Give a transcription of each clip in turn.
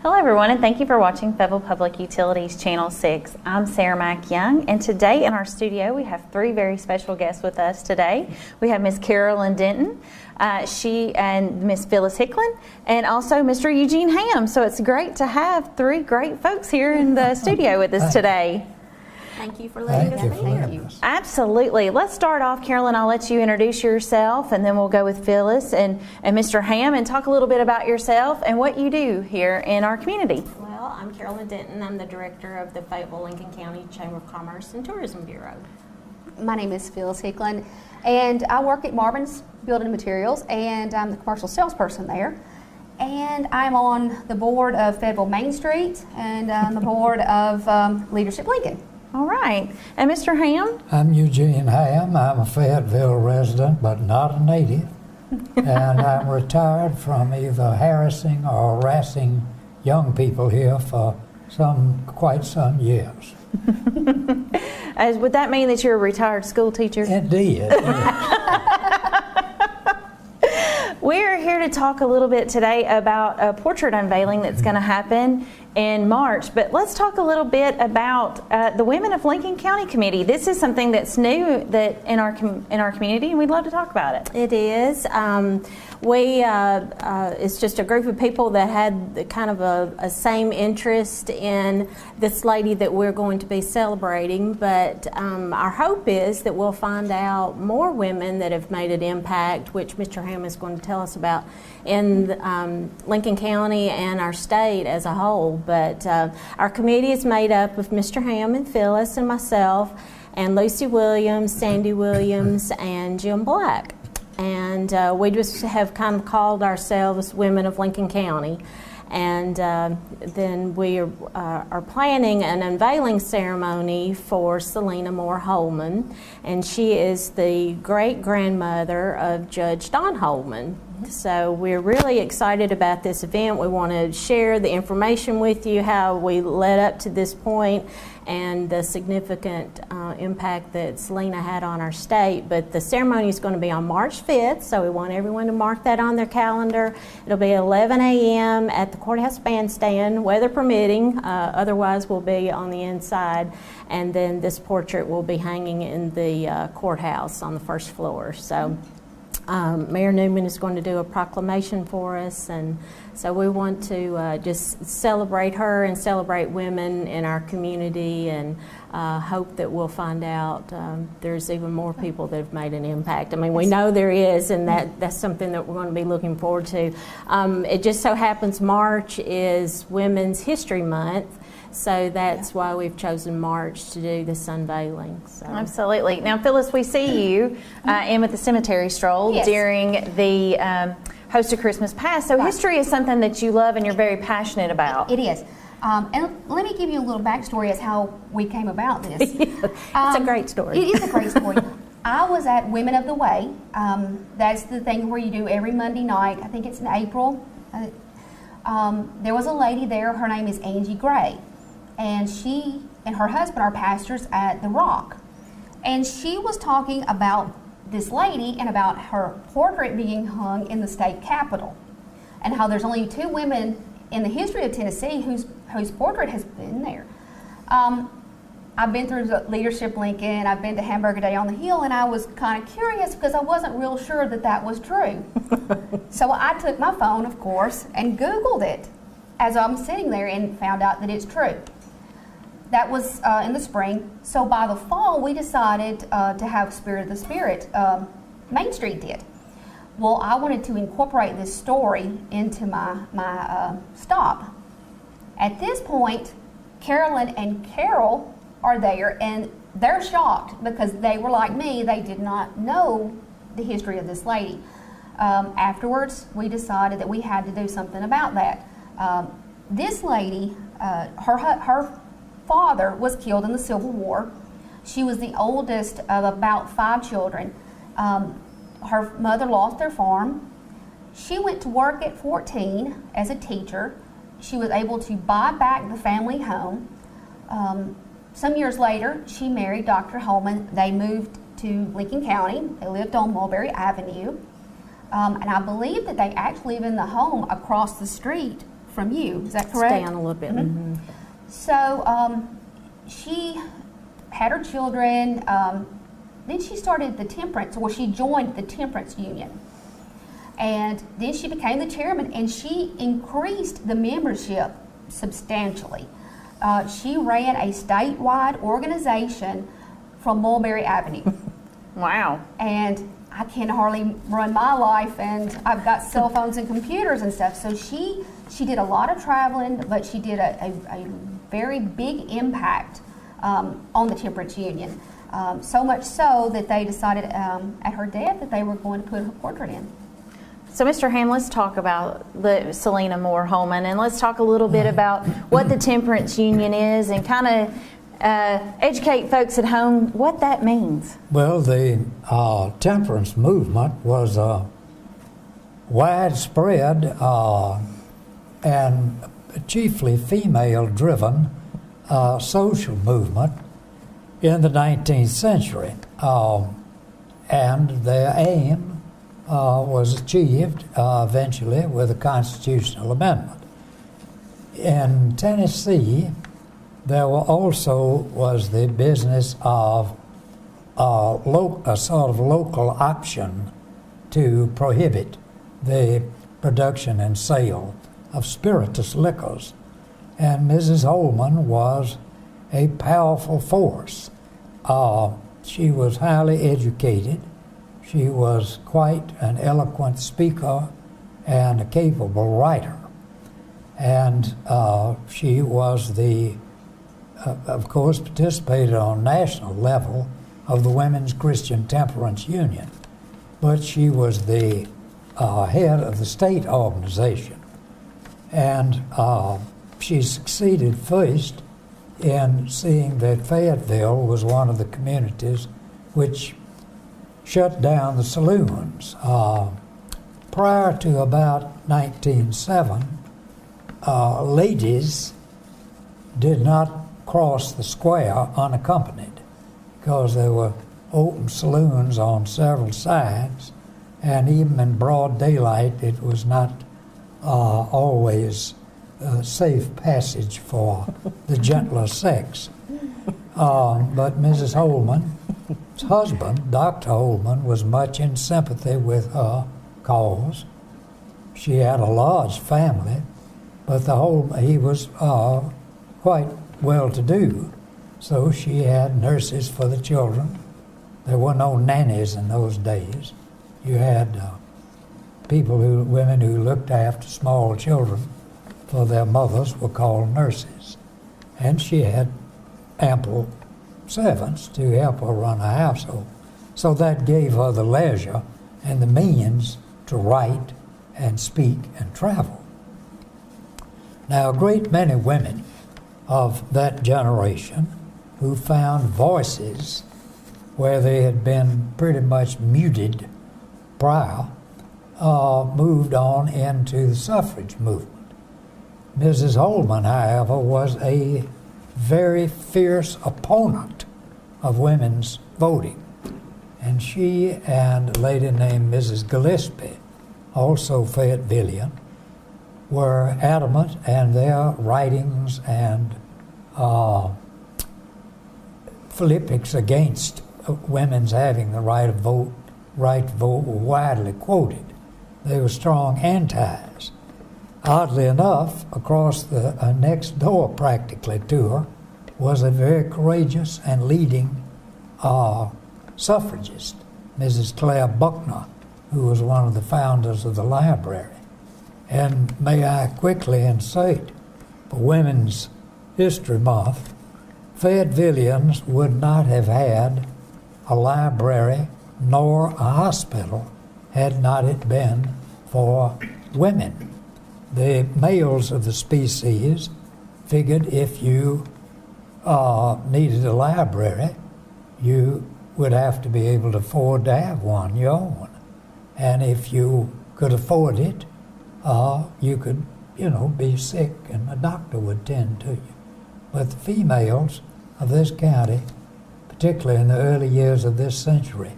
Hello everyone, and thank you for watching Fayetteville Public Utilities Channel 6. I'm Sarah Mack Young, and today in our studio we have three very special guests with us today. We have Miss Carolyn Denton, she and Miss Phyllis Hicklin, and also Mr. Eugene Ham. So it's great to have three great folks here in the studio with us today. Thank you for letting us be here. Absolutely. Let's start off, Carolyn. I'll let you introduce yourself, and then we'll go with Phyllis and Mr. Ham and talk a little bit about yourself and what you do here in our community. Well, I'm Carolyn Denton. I'm the director of the Fayetteville-Lincoln County Chamber of Commerce and Tourism Bureau. My name is Phyllis Hicklin, and I work at Marvin's Building Materials, and I'm the commercial salesperson there. And I'm on the board of Fayetteville Main Street and on the board of Leadership Lincoln. All right. And Mr. Ham? I'm Eugene Ham. I'm a Fayetteville resident, but not a native. And I'm retired from either harassing or harassing young people here for quite some years. Would that mean that you're a retired school teacher? Indeed. We're here to talk a little bit today about a portrait unveiling that's going to happen in March, but let's talk a little bit about the Women of Lincoln County Committee. This is something that's new in our community, and we'd love to talk about it. It is. It's just a group of people that had kind of a same interest in this lady that we're going to be celebrating, but our hope is that we'll find out more women that have made an impact, which Mr. Ham is going to tell us about, in Lincoln County and our state as a whole. But our committee is made up of Mr. Ham and Phyllis and myself and Lucy Williams, Sandy Williams, and Jim Black. And we just have kind of called ourselves Women of Lincoln County. And then we are planning an unveiling ceremony for Silena Moore Holman, and she is the great-grandmother of Judge Don Holeman. So we're really excited about this event. We want to share the information with you, how we led up to this point, and the significant impact that Silena had on our state. But the ceremony is going to be on March 5th, so we want everyone to mark that on their calendar. It'll be 11 a.m. at the courthouse bandstand, weather permitting. Otherwise, we'll be on the inside. And then this portrait will be hanging in the courthouse on the first floor. So Mayor Newman is going to do a proclamation for us, and so we want to just celebrate her and celebrate women in our community, and hope that we'll find out there's even more people that have made an impact. I mean, we know there is, and that's something that we're going to be looking forward to. It just so happens March is Women's History Month, so that's why we've chosen March to do this unveiling. So. Absolutely. Now, Phyllis, we see you in with the cemetery stroll during the Host of Christmas Past. So history is something that you love and you're very passionate about. It is. And let me give you a little backstory as how we came about this. It's a great story. It is a great story. I was at Women of the Way. That's the thing where you do every Monday night. I think it's in April. There was a lady there. Her name is Angie Gray. And she and her husband are pastors at The Rock. And she was talking about this lady and about her portrait being hung in the state capitol, and how there's only two women in the history of Tennessee whose portrait has been there. I've been through Leadership Lincoln, I've been to Hamburger Day on the Hill, and I was kind of curious because I wasn't real sure that that was true. So I took my phone, of course, and Googled it as I'm sitting there and found out that it's true. That was in the spring. So by the fall, we decided to have Spirit of the Spirit. Main Street did. Well, I wanted to incorporate this story into my stop. At this point, Carolyn and Carol are there, and they're shocked because they were like me. They did not know the history of this lady. Afterwards, we decided that we had to do something about that. This lady, her father was killed in the Civil War. She was the oldest of about 5 children. Her mother lost their farm. She went to work at 14 as a teacher. She was able to buy back the family home. Some years later, she married Dr. Holeman. They moved to Lincoln County. They lived on Mulberry Avenue. And I believe that they actually live in the home across the street from you. Is that correct? Down a little bit. Mm-hmm. So she had her children. Then she started the Temperance, or she joined the Temperance Union. And then she became the chairman, and she increased the membership substantially. She ran a statewide organization from Mulberry Avenue. Wow. And I can hardly run my life, and I've got cell phones and computers and stuff. So she did a lot of traveling, but she did a very big impact on the Temperance Union. So much so that they decided at her death that they were going to put her portrait in. So, Mr. Ham, let's talk about the Silena Moore Holman, and let's talk a little bit about what the Temperance Union is, and kind of educate folks at home what that means. Well, the temperance movement was a widespread and chiefly female-driven social movement in the 19th century, and their aim was achieved eventually with a constitutional amendment. In Tennessee, there was the business of a sort of local option to prohibit the production and sale of spirituous liquors. And Mrs. Holeman was a powerful force. She was highly educated. She was quite an eloquent speaker and a capable writer. And she was of course, participated on national level of the Women's Christian Temperance Union. But she was the head of the state organization. And she succeeded first in seeing that Fayetteville was one of the communities which shut down the saloons. Prior to about 1907, ladies did not cross the square unaccompanied because there were open saloons on several sides, and even in broad daylight it was not always a safe passage for the gentler sex. But Mrs. Holman's husband, Dr. Holeman, was much in sympathy with her cause. She had a large family, but he was quite well-to-do, so she had nurses for the children. There were no nannies in those days. You had women who looked after small children for their mothers were called nurses. And she had ample servants to help her run a household. So that gave her the leisure and the means to write and speak and travel. Now, a great many women of that generation who found voices where they had been pretty much muted prior moved on into the suffrage movement. Mrs. Holeman, however, was a very fierce opponent of women's voting. And she and a lady named Mrs. Gillespie, also Fayettevillean, were adamant, and their writings and philippics against women's having the right to vote were widely quoted. They were strong antis. Oddly enough, across the next door practically to her was a very courageous and leading suffragist, Mrs. Claire Buckner, who was one of the founders of the library. And may I quickly insert, for Women's History Month, Fayettevilleans would not have had a library nor a hospital had not it been for women. The males of the species figured if you needed a library, you would have to be able to afford to have one, your own. And if you could afford it, you could, be sick and a doctor would tend to you. But the females of this county, particularly in the early years of this century,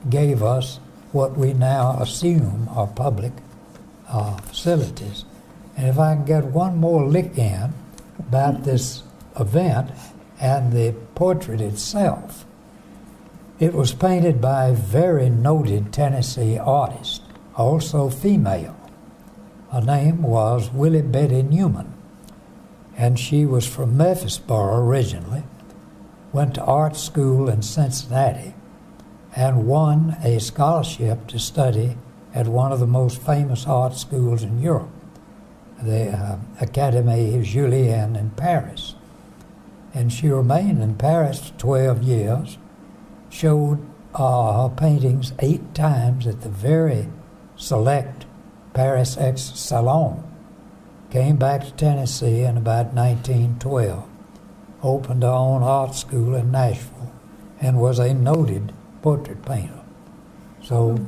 gave us what we now assume are public facilities. And if I can get one more lick in about this event and the portrait itself, it was painted by a very noted Tennessee artist, also female. Her name was Willie Betty Newman, and she was from Murfreesboro originally, went to art school in Cincinnati, and won a scholarship to study at one of the most famous art schools in Europe, the Académie Julienne in Paris. And she remained in Paris for 12 years, showed her paintings 8 times at the very select Paris Ex Salon, came back to Tennessee in about 1912, opened her own art school in Nashville, and was a noted portrait painter. So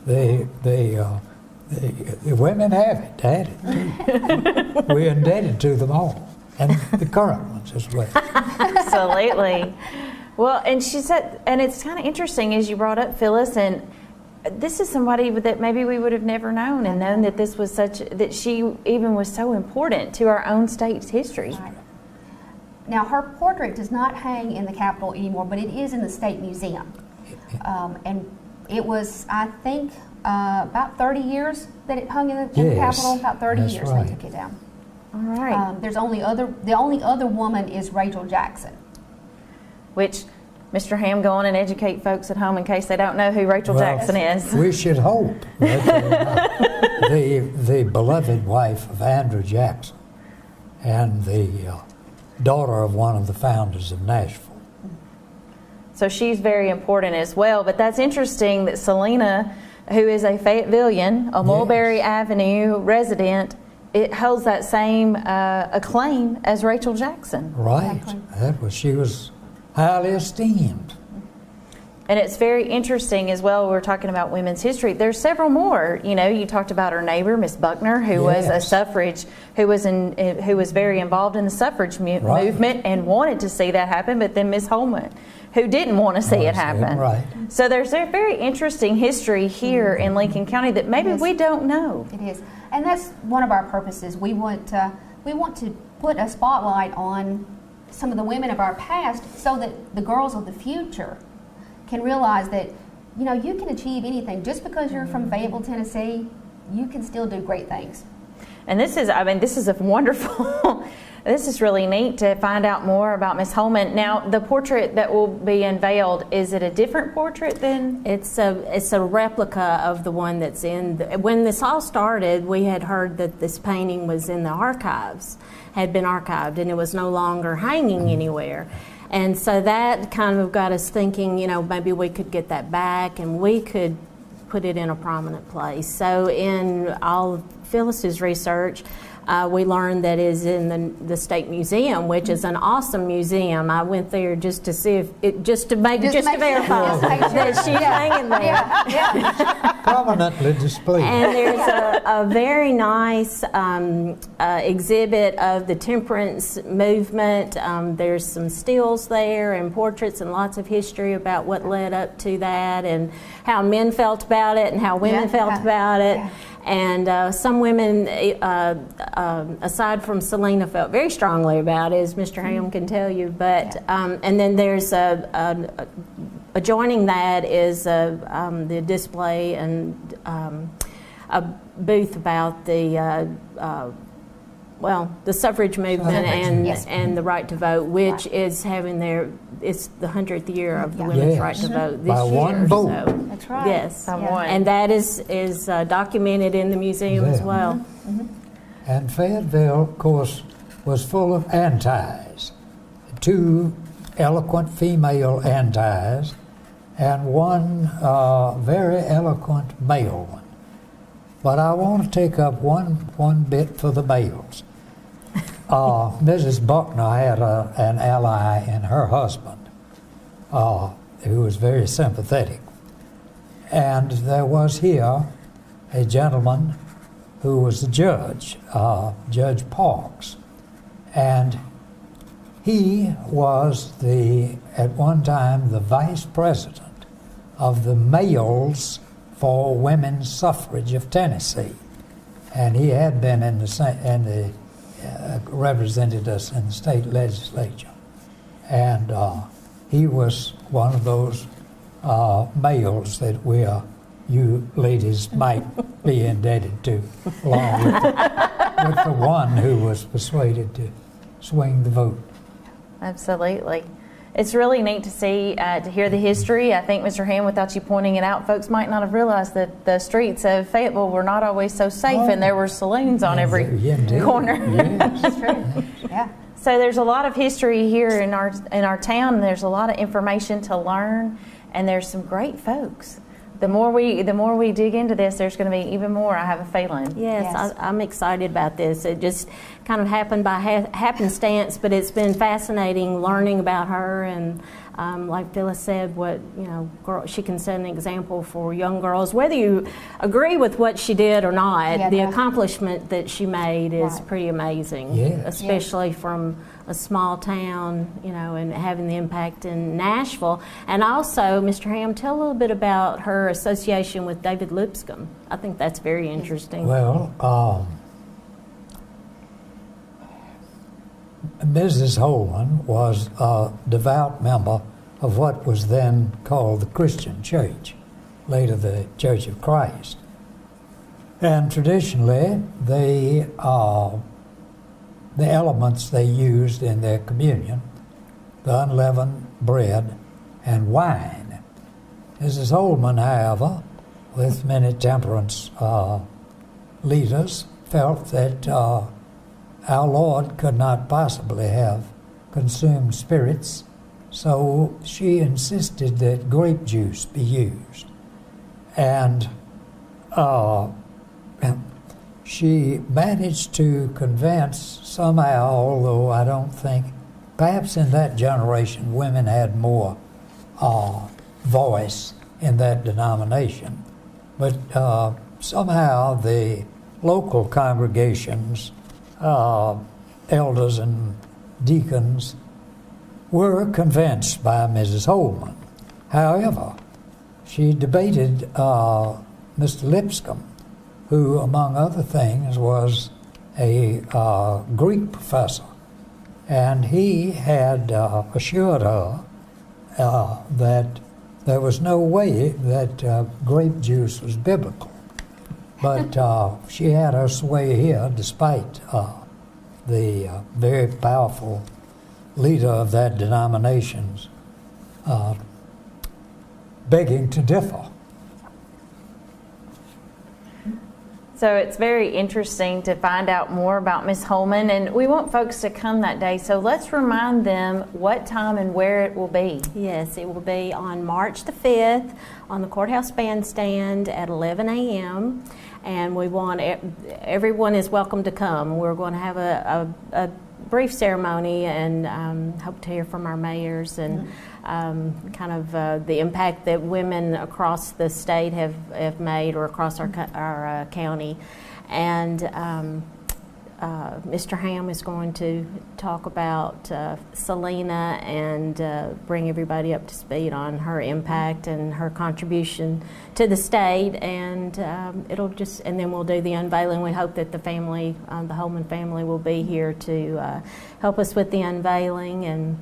the women have it, had it. We're indebted to them all, and the current ones as well. Absolutely. Well, and she said, and it's kind of interesting as you brought up Phyllis, and this is somebody that maybe we would have never known, and known that this was that she even was so important to our own state's history. Right. Now, her portrait does not hang in the Capitol anymore, but it is in the State Museum. And it was, I think, about 30 years that it hung in the Capitol. About 30 years right. they took it down. All right. The only other woman is Rachel Jackson. Which, Mr. Ham, go on and educate folks at home in case they don't know who Rachel Jackson is. We should hope that the beloved wife of Andrew Jackson and the daughter of one of the founders of Nashville. So she's very important as well. But that's interesting that Silena, who is a Fayettevillean, a Mulberry Avenue resident, it holds that same acclaim as Rachel Jackson. Right. Exactly. She was highly esteemed. And it's very interesting as well. We're talking about women's history. There's several more. You know, you talked about her neighbor, Miss Buckner, who was a suffrage, who was very involved in the suffrage movement and wanted to see that happen. But then Miss Holman, who didn't want to see it happen. Right. So there's a very interesting history here in Lincoln County that maybe we don't know. It is, and that's one of our purposes. We want to put a spotlight on some of the women of our past, so that the girls of the future can realize that, you know, you can achieve anything. Just because you're from Fayetteville, Tennessee, you can still do great things. And this is a wonderful, this is really neat to find out more about Miss Holman. Now, the portrait that will be unveiled, is it a different portrait than? It's a replica of the one that's in, when this all started, we had heard that this painting was in the archives, had been archived, and it was no longer hanging anywhere. And so that kind of got us thinking, you know, maybe we could get that back and we could put it in a prominent place. So in all of Phyllis's research, we learned that is in the State Museum, which is an awesome museum. I went there just to see if it, just to verify that she's hanging there. Prominently displayed. And there's a very nice exhibit of the Temperance movement. There's some stills there and portraits and lots of history about what led up to that and how men felt about it and how women felt about it. Yeah. And some women, aside from Silena, felt very strongly about it, as Mr. Ham can tell you. But and then there's adjoining that is the display and a booth about the suffrage movement and the right to vote, which is having it's the 100th year of the women's right to vote this By year. one vote. So, That's right. yes, One. and that is documented in the museum as well. And Fayetteville, of course, was full of antis. 2 eloquent female antis and 1 very eloquent male one. But I want to take up one bit for the males. Mrs. Buckner had an ally in her husband who was very sympathetic. And there was here a gentleman who was a judge, Judge Parks. And he was at one time the vice president of the Males for Women's Suffrage of Tennessee. and he had been in the represented us in the state legislature, and he was one of those males that you ladies might be indebted to, along with the one who was persuaded to swing the vote. Absolutely. It's really neat to see, to hear the history. I think, Mr. Ham, without you pointing it out, folks might not have realized that the streets of Fayetteville were not always so safe, and there were saloons on every corner. Yes. That's true. Yeah. So there's a lot of history here in our town. There's a lot of information to learn, and there's some great folks. The more we dig into this, there's going to be even more, I have a feeling. Yes. I'm excited about this. It just kind of happened by happenstance, but it's been fascinating learning about her, and like Phyllis said, she can set an example for young girls. Whether you agree with what she did or not, the accomplishment that she made is pretty amazing, especially from a small town, and having the impact in Nashville. And also, Mr. Ham, tell a little bit about her association with David Lipscomb. I think that's very interesting. Well, Mrs. Holeman was a devout member of what was then called the Christian Church, later the Church of Christ. And traditionally, the elements they used in their communion, the unleavened bread and wine. Mrs. Holeman, however, with many temperance leaders, felt that our Lord could not possibly have consumed spirits, so she insisted that grape juice be used. And she managed to convince somehow, although I don't think, perhaps in that generation, women had more voice in that denomination. But somehow the local congregations, elders and deacons, were convinced by Mrs. Holeman. However, she debated Mr. Lipscomb, who, among other things, was a Greek professor. And he had assured her that there was no way that grape juice was biblical. But she had her sway here, despite the very powerful leader of that denomination's begging to differ. So it's very interesting to find out more about Miss Holeman, and we want folks to come that day. So let's remind them what time and where it will be. Yes, it will be on March the 5th on the courthouse bandstand at 11 a.m. And we want everyone is welcome to come. We're going to have a brief ceremony and hope to hear from our mayors and kind of the impact that women across the state have made, or across our county. And Mr. Ham is going to talk about Silena and bring everybody up to speed on her impact and her contribution to the state. And and then we'll do the unveiling. We hope that the family, the Holman family, will be here to help us with the unveiling. And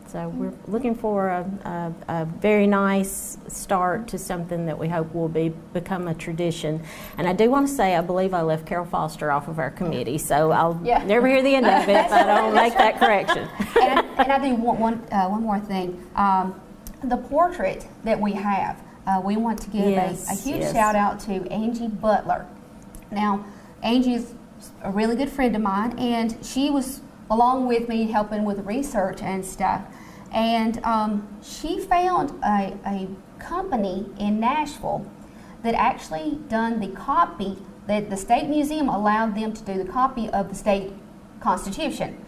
so we're looking for a very nice start to something that we hope will become a tradition. And I do want to say, I believe I left Carol Foster off of our committee, so I'll never hear the end of it if I don't make that correction. And I do want one more thing. The portrait that we have, we want to give a huge shout out to Angie Butler. Now, Angie is a really good friend of mine, and she was along with me helping with research and stuff. And she found a company in Nashville that actually done the copy, that the State Museum allowed them to do the copy of the state constitution.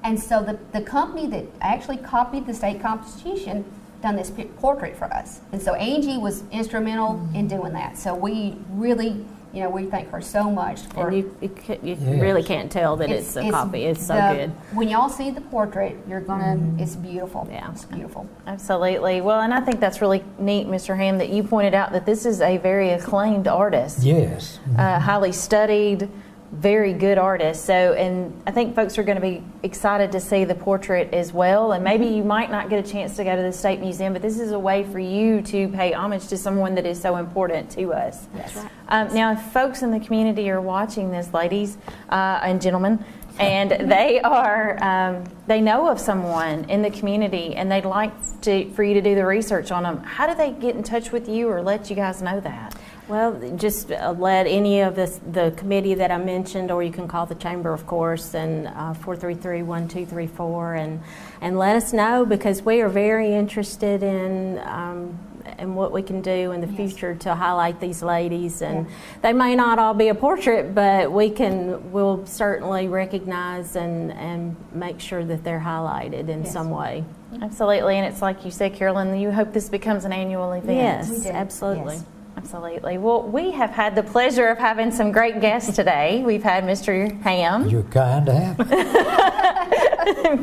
And so the company that actually copied the state constitution done this portrait for us. And so Angie was instrumental in doing that. So we really You know, we thank her so much for. And you Yes. really can't tell that it's a copy. It's so good. When y'all see the portrait, you're gonna. It's beautiful. Yeah. It's beautiful. Absolutely. Well, and I think that's really neat, Mr. Ham, that you pointed out that this is a very acclaimed artist. Yes. Highly studied, very good artist. So, and I think folks are going to be excited to see the portrait as well. And maybe you might not get a chance to go to the State Museum, but this is a way for you to pay homage to someone that is so important to us. Yes. Now, if folks in the community are watching this, ladies and gentlemen, and they are, they know of someone in the community and they'd like for you to do the research on them, how do they get in touch with you or let you guys know that? Well, just let any of the committee that I mentioned, or you can call the chamber, of course, and 433-1234, and let us know, because we are very interested in what we can do in the future to highlight these ladies. And they may not all be a portrait, but we'll certainly recognize and make sure that they're highlighted in some way. Absolutely, and it's like you said, Carolyn, you hope this becomes an annual event. Yes, We do. absolutely. Yes. Absolutely. Well, we have had the pleasure of having some great guests today. We've had Mr. Ham, You're kind to have me.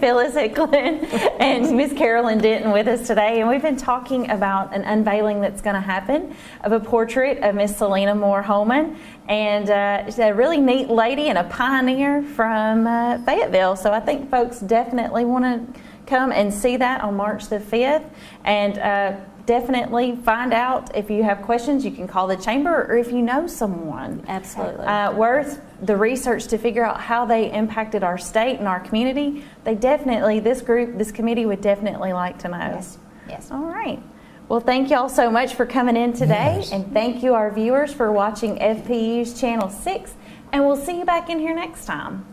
Phyllis Hicklin, and Miss Carolyn Denton with us today. And we've been talking about an unveiling that's going to happen of a portrait of Miss Silena Moore Holman. And she's a really neat lady and a pioneer from Fayetteville. So I think folks definitely want to come and see that on March the 5th. And definitely find out if you have questions. You can call the chamber, or if you know someone. Absolutely. Worth the research to figure out how they impacted our state and our community. They definitely, this committee would definitely like to know. Yes. Yes. All right. Well, thank y'all so much for coming in today. Yes. And thank you, our viewers, for watching FPU's Channel 6. And we'll see you back in here next time.